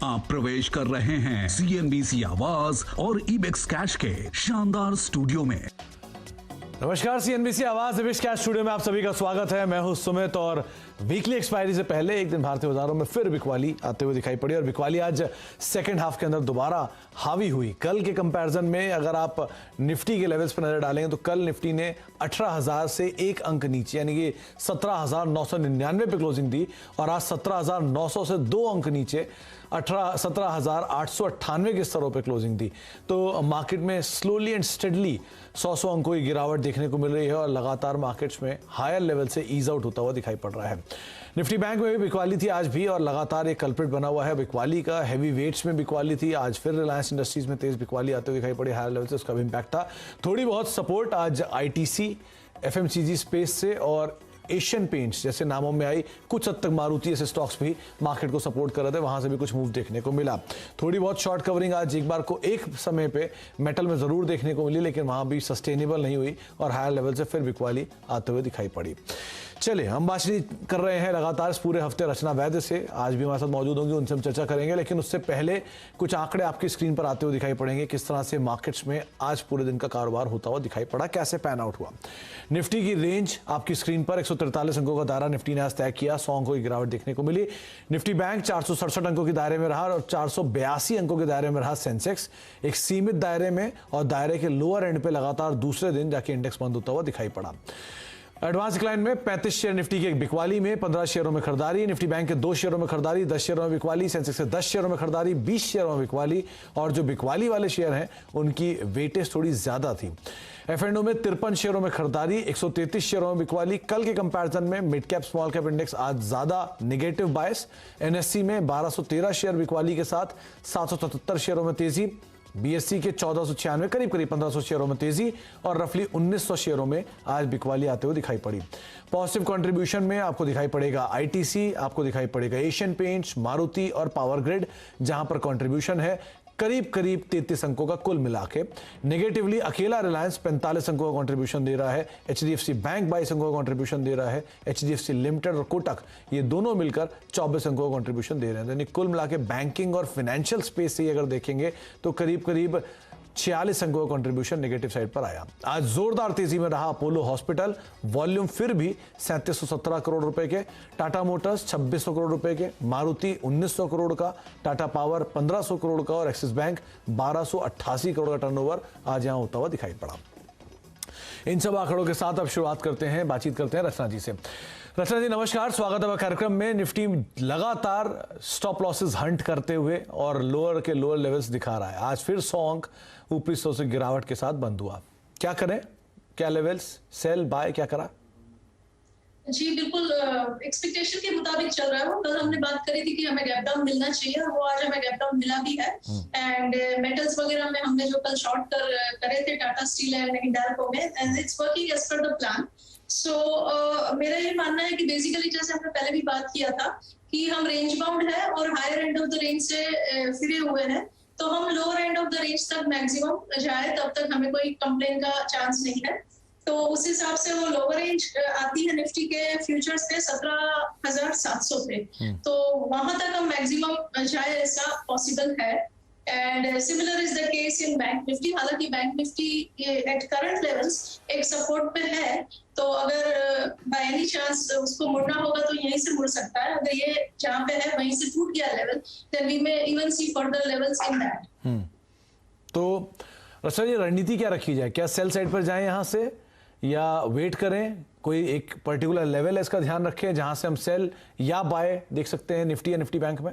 आप प्रवेश कर रहे हैं CNBC आवाज और इबेक्स कैश के शानदार स्टूडियो में। नमस्कार, CNBC आवाज इबेक्स कैश स्टूडियो में आप सभी का स्वागत है। मैं हूं सुमित और वीकली एक्सपायरी से पहले एक दिन भारतीय बाजारों में फिर बिकवाली आते हुए दिखाई पड़ी और बिकवाली आज सेकंड हाफ के अंदर दोबारा हावी हुई। कल के कंपैरिजन में अगर आप निफ्टी के लेवल्स पर नजर डालेंगे तो कल निफ्टी ने 18,000 से एक अंक नीचे यानी कि 17,999 पे क्लोजिंग दी और आज 17,900 से 2 अंक नीचे 17,898 के स्तरों पे क्लोजिंग दी। तो मार्केट में स्लोली एंड स्टेडली 100 अंकों की गिरावट देखने को मिल रही है और लगातार मार्केट्स में हायर लेवल से ईज आउट होता हुआ दिखाई पड़ रहा है। निफ्टी बैंक में भी बिकवाली थी आज भी और लगातार एक कल्प्रिट बना हुआ है बिकवाली का। हैवी वेट्स में बिकवाली थी, आज फिर रिलायंस इंडस्ट्रीज में तेज बिकवाली आते हुए दिखाई पड़ी हायर लेवल से, उसका भी इम्पैक्ट था। थोड़ी बहुत सपोर्ट आज ITC, FMCG स्पेस से और एशियन पेंट्स जैसे नामों में आई। कुछ हद तक मारुति ऐसे स्टॉक्स भी मार्केट को सपोर्ट कर रहे थे, वहां से भी कुछ मूव देखने को मिला। थोड़ी बहुत शॉर्ट कवरिंग आज एक बार को एक समय पे मेटल में जरूर देखने को मिली, लेकिन वहां भी सस्टेनेबल नहीं हुई और हायर लेवल से फिर बिकवाली आते हुए दिखाई पड़ी। चलिए, हम बातचीत कर रहे हैं लगातार इस पूरे हफ्ते रचना वैद्य से, आज भी हमारे साथ मौजूद होंगे, उनसे हम चर्चा करेंगे। लेकिन उससे पहले कुछ आंकड़े आपकी स्क्रीन पर आते हुए दिखाई पड़ेंगे, किस तरह से मार्केट्स में आज पूरे दिन का कारोबार होता हुआ दिखाई पड़ा, कैसे पैन आउट हुआ। निफ्टी की रेंज आपकी स्क्रीन पर 143 अंकों का दायरा निफ्टी ने आज तय किया, 100 अंकों की गिरावट देखने को मिली। निफ्टी बैंक 467 अंकों के दायरे में रहा और 482 अंकों के दायरे में रहा सेंसेक्स, एक सीमित दायरे में और दायरे के लोअर एंड पे लगातार दूसरे दिन जाके इंडेक्स बंद होता हुआ दिखाई पड़ा। एडवांस डिक्लाइन में 35 शेयर निफ्टी के बिकवाली में, 15 शेयरों में खरीदारी, निफ्टी बैंक के 2 शेयरों में खरीदारी, 10 शेयरों में बिकवाली, सेंसेक्स के 10 शेयरों में खरीदारी, 20 शेयरों में बिकवाली और जो बिकवाली वाले शेयर हैं उनकी वेटेज थोड़ी ज्यादा थी। F&O में 53 शेयरों में खरीदारी, 133 शेयरों में बिकवाली। कल के कंपैरिजन में mid cap small cap index आज ज्यादा नेगेटिव बायस। NSE में 1213 शेयर बिकवाली के साथ 777 शेयरों में तेजी, BSE के 1496 करीब 1500 शेयरों में तेजी और रफली 1900 शेयरों में आज बिकवाली आते हुए दिखाई पड़ी। पॉजिटिव कंट्रीब्यूशन में आपको दिखाई पड़ेगा ITC, आपको दिखाई पड़ेगा एशियन पेंट्स, मारुति और पावर ग्रिड, जहां पर कंट्रीब्यूशन है करीब 33 अंकों का कुल मिला के। नेगेटिवली अकेला रिलायंस 45 अंकों का कंट्रीब्यूशन दे रहा है, HDFC बैंक 22 अंकों का कंट्रीब्यूशन दे रहा है, HDFC लिमिटेड और कोटक ये दोनों मिलकर 24 अंकों का कंट्रीब्यूशन दे रहे हैं। यानी कुल मिला के बैंकिंग और फाइनेंशियल स्पेस से अगर देखेंगे तो करीब 46 अंकों का कंट्रीब्यूशन नेगेटिव साइड पर आया। आज जोरदार तेजी में रहा अपोलो हॉस्पिटल, वॉल्यूम फिर भी 3717 करोड़ रुपए के, टाटा मोटर्स 2600 करोड़ रुपए के, मारुति 1900 करोड़ का, टाटा पावर 1500 करोड़ का और एक्सिस बैंक 1288 करोड़ का टर्नओवर आज यहां होता हुआ दिखाई पड़ा। इन सब आंकड़ों के साथ अब शुरुआत करते हैं, बातचीत करते हैं रचना जी से। रचना जी नमस्कार, स्वागत है कार्यक्रम में। निफ्टी लगातार स्टॉप लॉसेस हंट करते हुए और लोअर के लोअर लेवल्स दिखा रहा है, आज फिर 100 अंक ऊपरी 100 से गिरावट के साथ बंद हुआ। क्या करें, क्या लेवल्स, सेल बाय, क्या करा? जी बिल्कुल एक्सपेक्टेशन के मुताबिक चल रहा है वो। कल हमने बात करी थी कि हमें गैप डाउन मिलना चाहिए और वो आज हमें गैप डाउन मिला भी है। एंड मेटल्स वगैरह में हमने जो कल शॉर्ट करे थे टाटा स्टील एंड हिंडाल्को में, and it's working as per the plan. So मेरा ये मानना है कि बेसिकली जैसे हमने पहले भी बात किया था कि हम रेंज बाउंड है और higher end of the range से फिरे हुए हैं, तो हम lower end of the range तक मैक्सिमम जाए तब तक हमें कोई कंप्लेन का चांस नहीं है। तो उस हिसाब से वो लोअर रेंज आती है निफ्टी के फ्यूचर्स पे 17,700 पे, तो वहां तक हम मैक्सिमम जाए ऐसा पॉसिबल है। And similar is the case in Bank Nifty. हालांकि Bank Nifty at current levels एक सपोर्ट पे है, तो अगर बाय एनी चांस उसको मुड़ना होगा तो यहीं से मुड़ सकता है। अगर ये जहां पे है वहीं से टूट गया level, then we may even see further levels in that. तो रचना जी रणनीति क्या रखी जाए, क्या सेल साइड पर जाएं यहां से या वेट करें? कोई एक पर्टिकुलर लेवल है इसका ध्यान रखें जहां से हम सेल या बाय देख सकते हैं निफ्टी या निफ्टी बैंक में?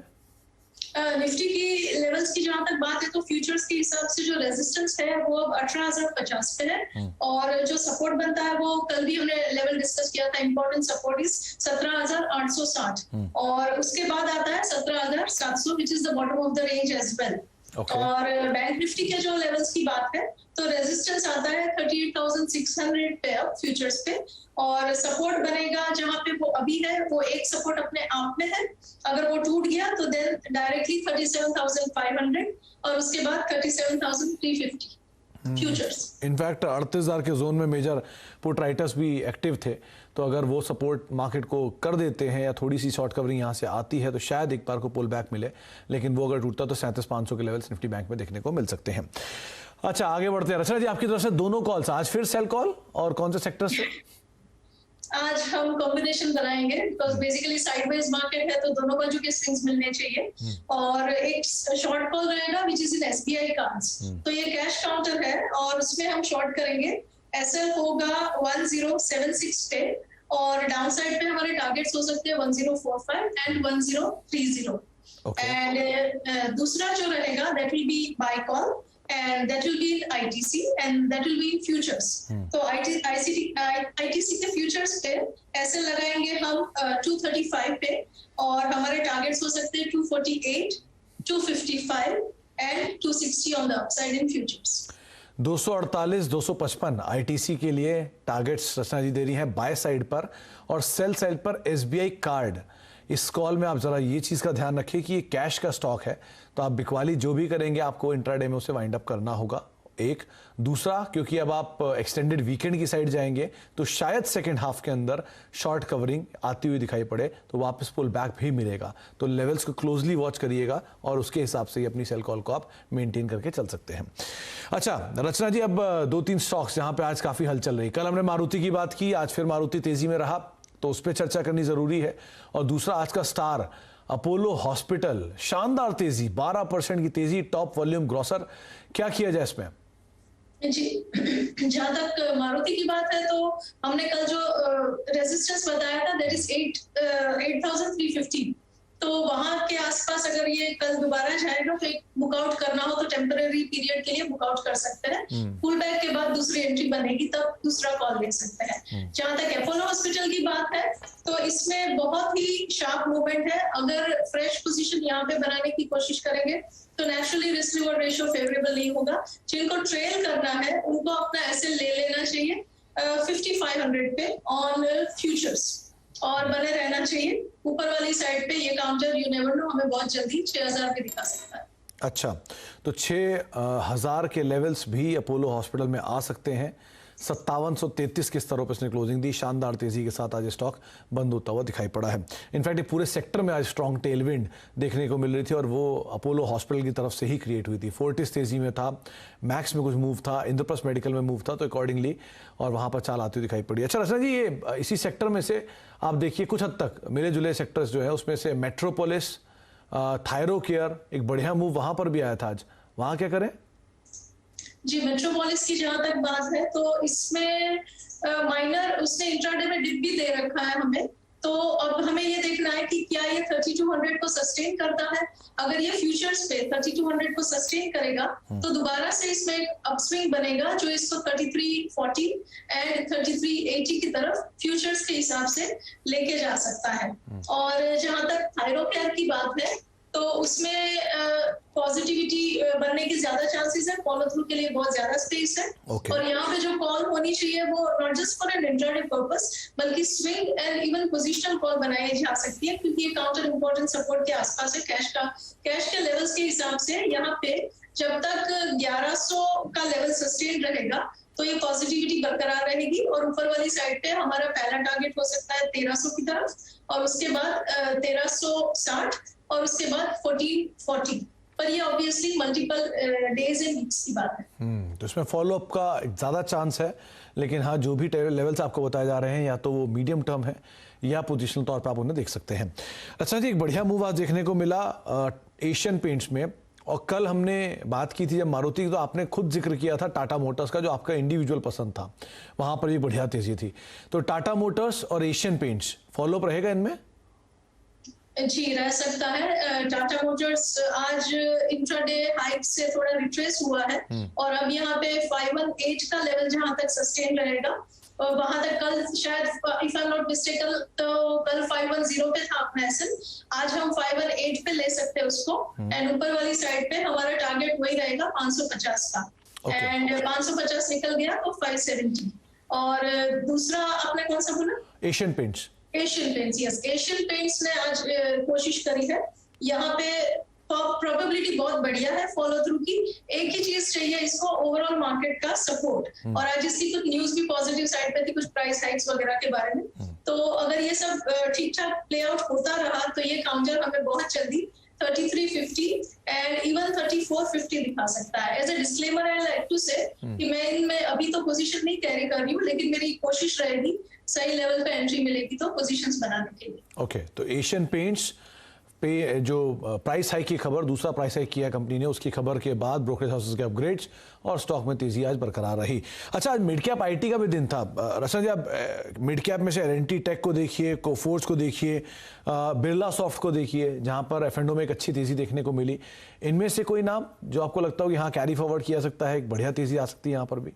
निफ्टी की लेवल्स की जहां तक बात है तो फ्यूचर्स के हिसाब से जो रेजिस्टेंस है वो अब 18,050 पे है और जो सपोर्ट बनता है वो कल भी हमने लेवल डिस्कस किया था, इंपॉर्टेंट सपोर्ट इज 17,860 और उसके बाद आता है 17,700 which is the bottom of the range as well. और बैंक निफ्टी के जो लेवल्स की बात है तो रेजिस्टेंस आता है 38,600 पे अब फ्यूचर्स पे, और सपोर्ट बनेगा जहां पे वो अभी है, वो एक सपोर्ट अपने आप में है। अगर वो टूट गया तो देन डायरेक्टली 37,500 और उसके बाद 37,350। फ्यूचर्स। इनफैक्ट 38,000 के जोन में मेजर पुट राइटर्स भी एक्टिव थे, तो अगर वो सपोर्ट मार्केट को कर देते हैं या थोड़ी सी शॉर्ट कवरिंग यहाँ से आती है तो शायद एक बार को पुल बैक मिले, लेकिन वो अगर टूटता तो 37,500 के लेवल्स निफ्टी बैंक में देखने को मिल सकते हैं। अच्छा, आगे बढ़ते हैं। रचना जी, आपकी तरफ से दोनों कॉल्स, आज फिर सेल कॉल और कौन से सेक्टर से? आज हम कॉम्बिनेशन बनाएंगे बिकॉज बेसिकली साइडवेज मार्केट है तो दोनों बाजू के स्विंग्स मिलने चाहिए, और एक शॉर्ट कॉल रहेगा which is in SBI cards. तो ये कैश काउंटर है और उसमें हम शॉर्ट करेंगे। एसएल होगा 1076 पे और डाउन साइड पे हमारे टारगेट्स हो सकते हैं 1045 एंड 1030। एंड दूसरा जो रहेगा that will be buy call and that will be in ITC and that will be in futures. तो ITC के futures पे ऐसे लगाएंगे हम 235 पे और हमारे टारगेट्स हो सकते हैं 248, 255 and 260 on the upside in futures. 248, 255 ITC के लिए टारगेट्स रचना जी दे रही हैं बाय साइड पर, और सेल साइड पर SBI कार्ड। इस कॉल में आप जरा ये चीज़ का ध्यान रखिए कि ये कैश का स्टॉक है, तो आप बिकवाली जो भी करेंगे आपको इंट्राडे में उसे वाइंड अप करना होगा। एक दूसरा, क्योंकि अब आप एक्सटेंडेड वीकेंड की साइड जाएंगे तो शायद सेकेंड हाफ के अंदर शॉर्ट कवरिंग आती हुई दिखाई पड़े तो वापस पुल बैक भी मिलेगा, तो लेवल्स को क्लोजली वॉच करिएगा और उसके हिसाब से ही अपनी सेल कॉल को आप मेंटेन करके चल सकते हैं। अच्छा रचना जी, अब 2-3 स्टॉक्स जहां पे आज काफी हलचल रही। कल हमने मारुति की बात की, आज फिर मारुति तेजी में रहा तो उस पर चर्चा करनी जरूरी है। और दूसरा आज का स्टार अपोलो हॉस्पिटल, शानदार तेजी, 12% की तेजी, टॉप वॉल्यूम ग्रॉसर। क्या किया जाए इसमें? जी, जहां तक मारुति की बात है तो हमने कल जो रेजिस्टेंस बताया था दैट इज 8,350, तो वहां के आसपास अगर ये कल दोबारा जाएगा तो एक बुकआउट करना हो तो टेम्पररी पीरियड के लिए बुकआउट कर सकते हैं। पुल बैक के बाद दूसरी एंट्री बनेगी तब दूसरा कॉल ले सकते हैं। जहां तक अपोलो हॉस्पिटल की बात है तो इसमें बहुत ही शार्प मूवमेंट है। अगर फ्रेश पोजीशन यहाँ पे बनाने की कोशिश करेंगे तो naturally risk reward ratio favourable नहीं होगा। जिनको ट्रेल करना है उनको अपना एसएल ले लेना चाहिए 5500 पे ऑन फ्यूचर्स और बने रहना चाहिए। ऊपर वाली साइड पे ये काउंटर यू नेवर नो हमें बहुत जल्दी 6000 पे दिखा सकता है। अच्छा, तो 6000 के लेवल्स भी अपोलो हॉस्पिटल में आ सकते हैं। 5733 के स्तरों पर इसने क्लोजिंग दी। शानदार तेजी के साथ आज स्टॉक बंद होता हुआ दिखाई पड़ा है। इनफैक्ट पूरे सेक्टर में आज स्ट्रॉन्ग टेलविंड देखने को मिल रही थी और वो अपोलो हॉस्पिटल की तरफ से ही क्रिएट हुई थी। फोर्टिस तेजी में था, मैक्स में कुछ मूव था, इंद्रप्रस्थ मेडिकल में मूव था, तो अकॉर्डिंगली और वहां पर चाल आती हुई दिखाई पड़ी। अच्छा रचना जी, ये इसी सेक्टर में से आप देखिए कुछ हद तक मिले जुले सेक्टर्स जो है उसमें से मेट्रोपोलिस, थायरो केयर, एक बढ़िया मूव वहां पर भी आया था आज, वहां क्या करें? जी, मेट्रोपोलिस की जहां तक बात है तो इसमें माइनर उसने इंट्राडे में डिप भी दे रखा है हमें, तो अब हमें ये देखना है कि क्या ये 3200 को सस्टेन करता है। अगर ये फ्यूचर्स पे 3200 को सस्टेन करेगा तो दोबारा से इसमें एक अपस्विंग बनेगा जो इसको 3340 एंड 3380 की तरफ फ्यूचर्स के हिसाब से लेके जा सकता है। और जहां तक थायरो केयर की बात है तो उसमें पॉजिटिविटी बनने की ज्यादा चांसेस है, फॉलो थ्रू के लिए बहुत ज्यादा स्पेस है। और यहाँ पे जो कॉल होनी चाहिए वो not just for an intraday purpose बल्कि swing and even positional call बनाई जा सकती है, क्योंकि ये काउंटर इंपॉर्टेंट सपोर्ट के आसपास है। कैश के लेवल्स के हिसाब से यहाँ पे जब तक 1100 का लेवल सस्टेन रहेगा तो ये पॉजिटिविटी बरकरार रहेगी और ऊपर वाली साइड पे हमारा पहला टारगेट हो सकता है 1300 की तरफ और उसके बाद 1360 और उसके बाद 1440, पर ये obviously multiple days and weeks की बात है। तो इसमें फॉलो अप का ज्यादा चांस है, लेकिन हाँ जो भी लेवल्स आपको बताए जा रहे हैं या तो वो मीडियम टर्म है या पोजिशनल तौर पर आप उन्हें देख सकते हैं। अच्छा जी, एक बढ़िया मूव आज देखने को मिला एशियन पेंट्स में, और कल हमने बात की थी जब मारुति की तो आपने खुद जिक्र किया था टाटा मोटर्स का, जो आपका इंडिविजुअल पसंद था, वहां पर भी बढ़िया तेजी थी। तो टाटा मोटर्स और एशियन पेंट्स फॉलो अप रहेगा इनमें? जी, रह सकता है। टाटा मोटर्स आज इंट्राडे हाइक से थोड़ा रिट्रेस हुआ है और अब यहाँ पे 518 का लेवल जहां तक सस्टेन रहेगा और वहां तक कल शायद if I am not mistaken तो कल 510 पे था अपना एसएल, आज हम 518 पे ले सकते हैं उसको। एंड ऊपर वाली साइड पे हमारा टारगेट वही रहेगा 550 का। एंड 550 निकल गया तो 570। और दूसरा आपने कौन सा बोला? Asian paints. Asian paints, yes, Asian paints ने आज कोशिश करी है यहाँ पे प्रोबेबिलिटी बहुत बढ़िया है फॉलो थ्रू की। एक ही चीज चाहिए इसको, ओवरऑल मार्केट का सपोर्ट। और आज इसकी कुछ न्यूज भी पॉजिटिव साइड पे थी, कुछ प्राइस हाइक्स वगैरह के बारे में। तो अगर ये सब ठीक ठाक प्ले आउट होता रहा तो ये काउंटर हमें बहुत जल्दी 3350 एंड इवन 3450 दिखा सकता है। As a disclaimer I like to say कि मैं इनमें अभी तो पोजीशन नहीं कैरी कर रही हूँ, लेकिन मेरी कोशिश रहेगी सही लेवल पे एंट्री मिलेगी तो पोजीशंस बनाने के लिए। ओके, तो एशियन पेंट्स पे जो प्राइस हाइक की खबर, दूसरा प्राइस हाइक किया कंपनी ने, उसकी खबर के बाद ब्रोकरेज हाउसेस के अपग्रेड्स और स्टॉक में तेजी आज बरकरार रही। अच्छा, आज मिड कैप आईटी का भी दिन था। रचना जी, आप मिड कैप में से एल&टी टेक को देखिए, कोफोर्ज को देखिए, बिरला सॉफ्ट को देखिए, जहां पर एफ&ओ में एक अच्छी तेजी देखने को मिली। इनमें से कोई नाम जो आपको लगता हो कि हाँ कैरी फॉरवर्ड किया सकता है, एक बढ़िया तेजी आ सकती है यहाँ पर भी?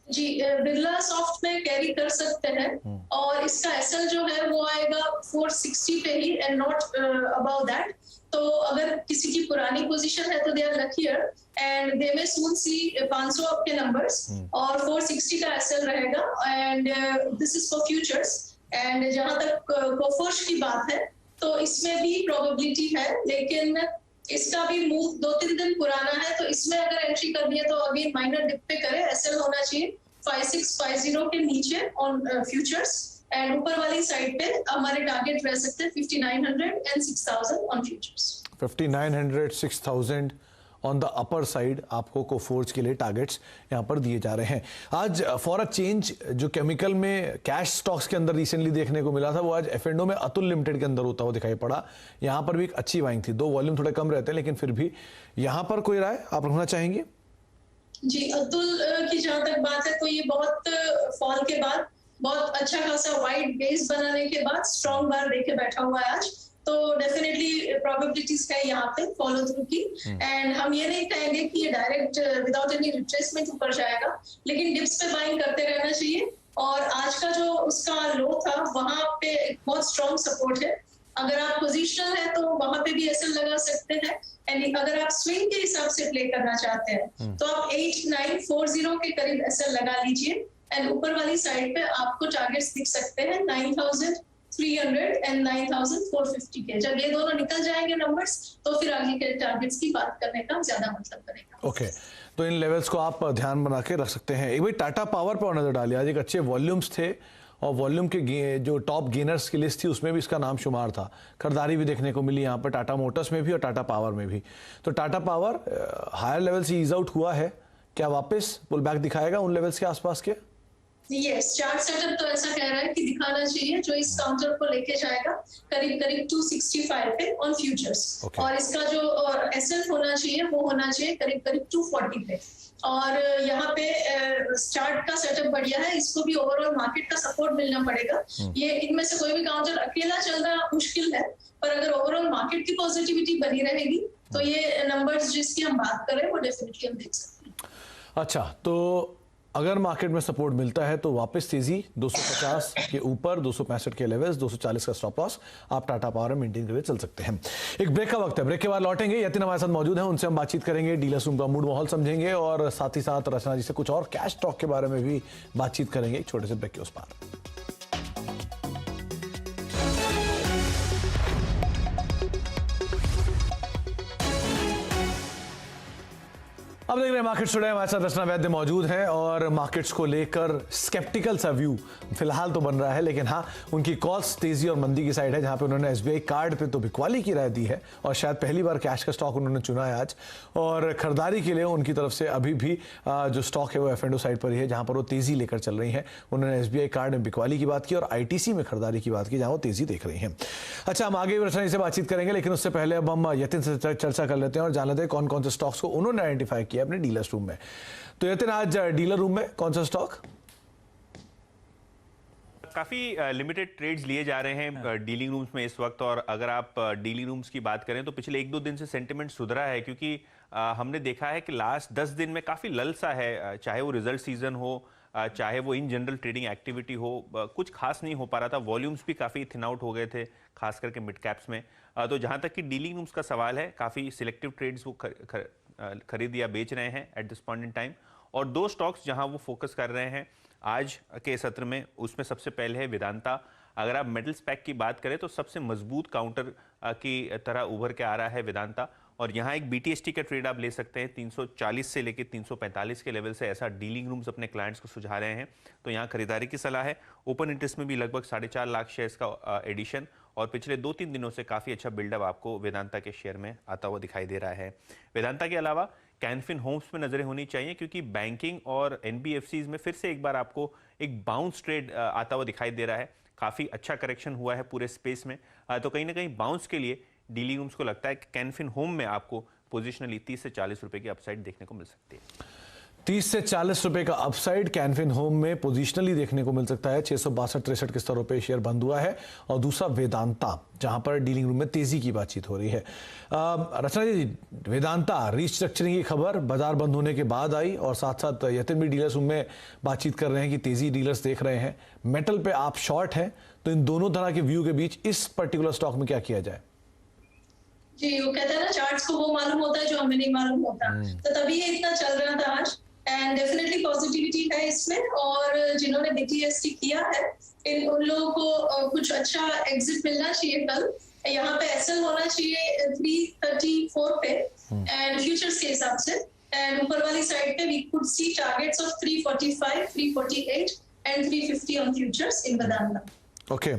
जी, बिरला सॉफ्ट में कैरी कर सकते हैं और इसका एसएल जो है वो आएगा 460 पे ही एंड नॉट अबव दैट। तो अगर किसी की पुरानी पोजीशन है तो they are luckier and they may soon see 500 up के नंबर्स और 460 का एसएल रहेगा and this is for futures. And जहां तक कोफोर्ज की बात है तो इसमें भी प्रोबेबिलिटी है, लेकिन इसका भी मूव 2-3 दिन पुराना है, तो इसमें अगर एंट्री करनी है तो अगेन माइनर डिप पे करे। एसएल होना चाहिए 5650 के नीचे ऑन फ्यूचर्स एंड ऊपर वाली साइड पे हमारे टारगेट रह सकते हैं 5900 and 6000 on futures. 5900 6000 on the upper side आपको कोफोर्ज के लिए टारगेट्स यहां पर दिए जा रहे हैं। आज फॉर अ चेंज जो केमिकल में कैश स्टॉक्स के अंदर रिसेंटली देखने को मिला था, वो आज एफ&ओ में अतुल लिमिटेड के अंदर होता हुआ दिखाई पड़ा। यहां पर भी एक अच्छी बाइंग थी, दो वॉल्यूम थोड़े कम रहते हैं, लेकिन फिर भी यहां पर कोई राय आप रखना चाहेंगे? जी, अतुल की जहां तक बात है तो ये बहुत फॉल के बाद बहुत अच्छा खासा वाइड बेस बनाने के बाद स्ट्रॉन्ग बार देके बैठा हुआ है आज, तो डेफिनेटली प्रोबेबिलिटीज है यहाँ पे फॉलो थ्रू की। एंड हम ये नहीं कहेंगे कि ये डायरेक्ट विदाउट एनी रिट्रेसमेंट ऊपर जाएगा, लेकिन डिप्स पे बाइंग करते रहना चाहिए। और आज का जो उसका लो था वहां पे एक बहुत स्ट्रॉन्ग सपोर्ट है। अगर आप पोजिशनल है तो वहां पे भी एसएल लगा सकते हैं एंड अगर आप स्विंग के हिसाब से प्ले करना चाहते हैं तो आप 8940 के करीब एसएल लगा लीजिए एंड ऊपर वाली साइड पे आपको टारगेट्स दिख सकते हैं 9300 एंड 9450 के। जब ये दोनों निकल जाएंगे नंबर्स तो फिर आगे के टारगेट्स की बात करने का ज्यादा मतलब बनेगा। ओके, तो इन लेवल्स को आप ध्यान बना के रख सकते हैं। एक भाई टाटा पावर पर नजर डालिए, आज एक अच्छे वॉल्यूम्स थे और वॉल्यूम के जो टॉप गेनर्स की लिस्ट थी उसमें भी इसका नाम शुमार था। खरीदारी भी देखने को मिली यहाँ पर टाटा मोटर्स में भी और टाटा पावर में भी। तो टाटा पावर हायर लेवल से ईज आउट हुआ है, क्या वापस पुल बैक दिखाएगा उन लेवल्स के आसपास के? यस, चार्ट सेटअप तो ऐसा कह रहा है कि दिखाना चाहिए, जो इस काउंटर को लेके जाएगा करीब करीब 265 पे ऑन फ्यूचर्स। और इसका जो एसएल होना चाहिए वो होना चाहिए करीब करीब 240 पे। और यहाँ पे चार्ट का सेटअप बढ़िया है, इसको भी ओवरऑल मार्केट का सपोर्ट मिलना पड़ेगा। ये इनमें से कोई भी काउंटर अकेला चलना मुश्किल है, पर अगर ओवरऑल मार्केट की पॉजिटिविटी बनी रहेगी तो ये नंबर्स जिसकी हम बात करें वो डेफिनेटली हम देख सकते हैं। अच्छा, तो अगर मार्केट में सपोर्ट मिलता है तो वापस तेजी 250 के ऊपर, 265 के लेवल्स, 240 का स्टॉप लॉस आप टाटा पावर में मेंटेन करके चल सकते हैं। एक ब्रेक का वक्त है, ब्रेक के बाद लौटेंगे। यतिन हमारे साथ मौजूद हैं, उनसे हम बातचीत करेंगे, डीलर्स रूम का मूड माहौल समझेंगे और साथ ही साथ रचना जी से कुछ और कैश स्टॉक के बारे में भी बातचीत करेंगे एक छोटे से ब्रेक के उस पार। अब देख रहे हैं मार्केट्स टुडे, हमारे साथ रचना वैद्य मौजूद हैं और मार्केट्स को लेकर स्केप्टिकल सा व्यू फिलहाल तो बन रहा है, लेकिन हाँ उनकी कॉल्स तेजी और मंदी की साइड है, जहां पे उन्होंने एसबीआई कार्ड पे तो बिकवाली की राय दी है और शायद पहली बार कैश का स्टॉक उन्होंने चुना है आज। और खरीदारी के लिए उनकी तरफ से अभी भी जो स्टॉक है वो एफ&ओ साइड पर ही है, जहां पर वो तेजी लेकर चल रही है। उन्होंने एसबीआई कार्ड में बिकवाली की बात की और आईटीसी में खरीदारी की बात की, जहां वो तेजी देख रही है। अच्छा, हम आगे रचना जी से बातचीत करेंगे, लेकिन उससे पहले अब हम यतिन से चर्चा कर लेते हैं और जान लेते हैं कौन कौन से स्टॉक्स को उन्होंने आइडेंटिफाई किया अपने डीलर्स रूम में। तो यतिन, आज डीलर रूम में कौन सा स्टॉक? काफ़ी लिमिटेड ट्रेड्स लिए जा रहे हैं डीलिंग रूम्स में इस वक्त। और अगर आप डीलिंग रूम्स की बात करें तो पिछले 1-2 दिन से सेंटिमेंट सुधरा है, क्योंकि हमने देखा है कि लास्ट 10 दिन में काफ़ी लल सा है, चाहे वो रिजल्ट सीजन हो, चाहे वो इन जनरल ट्रेडिंग एक्टिविटी हो, कुछ खास नहीं हो पा रहा था। वॉल्यूम्स भी काफ़ी थिन आउट हो गए थे, खास करके मिड कैप्स में। तो जहाँ तक कि डीलिंग रूम्स का सवाल है, काफ़ी सिलेक्टिव ट्रेड्स वो खरीद या बेच रहे हैं at this point in time. और 2 स्टॉक्स जहां वो फोकस कर रहे हैं आज के सत्र में, उसमें सबसे पहले है वेदांता। अगर आप मेटल्स पैक की बात करें तो सबसे मजबूत काउंटर की तरह उभर के आ रहा है वेदांता। और यहाँ एक BTST का ट्रेड आप ले सकते हैं 340 से लेकर 345 के लेवल से, ऐसा डीलिंग रूम्स अपने क्लाइंट्स को सुझा रहे हैं। तो यहाँ खरीदारी की सलाह है। ओपन इंटरेस्ट में भी लगभग 4.5 लाख शेयर्स का एडिशन और पिछले 2-3 दिनों से काफ़ी अच्छा बिल्डअप आपको वेदांता के शेयर में आता हुआ दिखाई दे रहा है। वेदांता के अलावा कैनफिन होम्स में नजरें होनी चाहिए, क्योंकि बैंकिंग और NBFCs में फिर से एक बार आपको एक बाउंस ट्रेड आता हुआ दिखाई दे रहा है। काफ़ी अच्छा करेक्शन हुआ है पूरे स्पेस में, तो कहीं ना कहीं बाउंस के लिए डीलिंग रूम्स को लगता है कि कैनफिन होम में आपको पोजिशनली 30 से 40 रुपए की अपसाइड देखने को मिल सकती है। 30 से 40 रुपए का अपसाइड कैनफिन होम में पोजिशनली देखने को मिल सकता है। 662-63 के स्तरों पे शेयर बंद हुआ है। और दूसरा वेदांता, जहां पर डीलिंग रूम में तेजी की बातचीत हो रही है। रचना जी, वेदांता रीस्ट्रक्चरिंग की खबर बाजार बंद होने के बाद आई और साथ साथ यतिन भी डीलर्स रूम में बातचीत कर रहे हैं कि तेजी डीलर्स देख रहे हैं। मेटल पे आप शॉर्ट हैं, तो इन दोनों तरह के व्यू के बीच इस पर्टिकुलर स्टॉक में क्या किया जाए? जी, वो कहते हैं ना, चार्ट्स को वो मालूम होता है जो हमें नहीं मालूम होता। तो तभी ये इतना चल रहा था आज। एंड डेफिनेटली पॉजिटिविटी है इसमें, और जिन्होंने BTST किया है उन लोगों को कुछ अच्छा एग्जिट मिलना चाहिए कल। यहाँ पे SL होना चाहिए 334 पे एंड फ्यूचर्स के हिसाब से। एंड ऊपर वाली साइड पे we could see targets of 345, 348 and 350 on futures in Vedanta. Okay,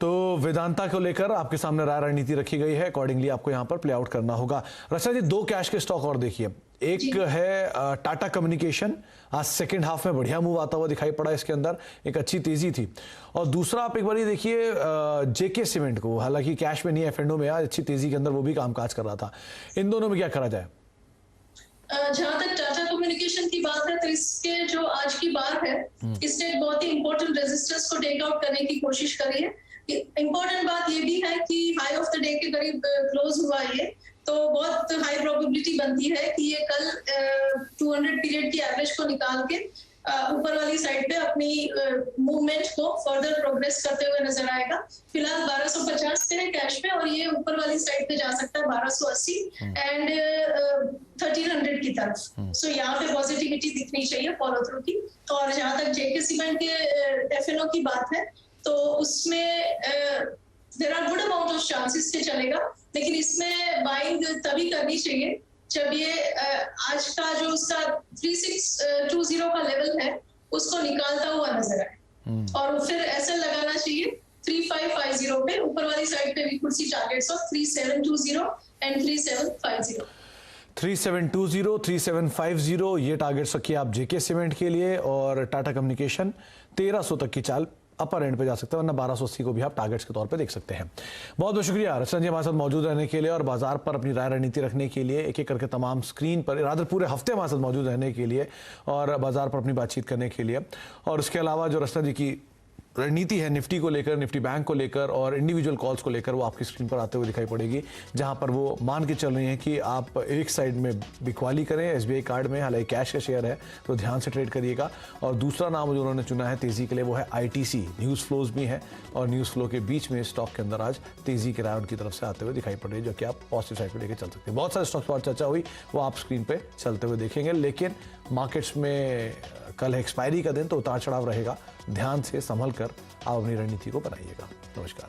तो वेदांता को लेकर आपके सामने राय रणनीति रखी गई है, अकॉर्डिंगली आपको यहां पर प्ले आउट करना होगा। रचना जी, 2 कैश के स्टॉक और देखिए। एक है टाटा कम्युनिकेशन, आज सेकंड हाफ में बढ़िया मूव आता हुआ दिखाई पड़ा, इसके अंदर एक अच्छी तेजी थी। और दूसरा आप एक बार ये देखिए JK सीमेंट को, हालांकि कैश में नहीं, F&O में आज अच्छी तेजी के अंदर वो भी कामकाज कर रहा था। इन दोनों में क्या करा जाए? जहां तक टाटा कम्युनिकेशन की बात है, तो इसके जो आज की बार है, इसने बहुत ही इंपॉर्टेंट रेजिस्टेंस को टेक आउट करने की कोशिश करी है। इंपॉर्टेंट बात ये भी है कि हाई ऑफ द डे के करीब क्लोज हुआ ये, तो बहुत हाई प्रोबेबिलिटी बनती है कि ये कल 200 पीरियड की एवरेज को निकाल के ऊपर वाली साइड पे अपनी मूवमेंट को फर्दर प्रोग्रेस करते हुए नजर आएगा। फिलहाल 1250 पे है कैश में, और ये ऊपर वाली साइड पे जा सकता है 1280 एंड 1300 की तरफ। सो यहाँ पे पॉजिटिविटी दिखनी चाहिए फॉलो थ्रू की। और जहां तक JK सीमेंट के F&O की बात है, तो उसमें there are good amount of chances से चलेगा, लेकिन इसमें बाइंग तभी करनी चाहिए जब ये आज का जो उसका 3620 का लेवल है उसको निकालता हुआ नजर आए, और फिर SL लगाना चाहिए 3550 पे। ऊपर वाली साइड पे we could see targets of 3720 and 3750। 3720, 3750 ये टारगेट्स रखिए आप JK सीमेंट के लिए। और टाटा कम्युनिकेशन 1300 तक की चाल अपर एंड पे जा सकते हैं, वरना 1280 को भी आप टारगेट्स के तौर पे देख सकते हैं। बहुत बहुत शुक्रिया रचना जी हमारे साथ मौजूद रहने के लिए और बाजार पर अपनी राय रणनीति रखने के लिए, एक एक करके तमाम स्क्रीन पर रादर पूरे हफ्ते हमारे साथ मौजूद रहने के लिए और बाजार पर अपनी बातचीत करने के लिए। और उसके अलावा जो रचना जी की रणनीति है निफ्टी को लेकर, निफ्टी बैंक को लेकर और इंडिविजुअल कॉल्स को लेकर, वो आपकी स्क्रीन पर आते हुए दिखाई पड़ेगी, जहां पर वो मान के चल रही हैं कि आप एक साइड में बिकवाली करें SBI कार्ड में, हालांकि कैश का शेयर है तो ध्यान से ट्रेड करिएगा। और दूसरा नाम जो उन्होंने चुना है तेजी के लिए वो है ITC। न्यूज़ फ्लोज भी हैं और न्यूज़ फ्लो के बीच में स्टॉक के अंदर आज तेजी के राय उनकी तरफ से आते हुए दिखाई पड़ रही है, जो कि आप पॉजिटिव साइड पर लेकर चल सकते हैं। बहुत सारे स्टॉक्स पर चर्चा हुई, वो आप स्क्रीन पर चलते हुए देखेंगे। लेकिन मार्केट्स में कल है एक्सपायरी का दिन, तो उतार चढ़ाव रहेगा, ध्यान से संभल कर आप अपनी रणनीति को बनाइएगा। नमस्कार।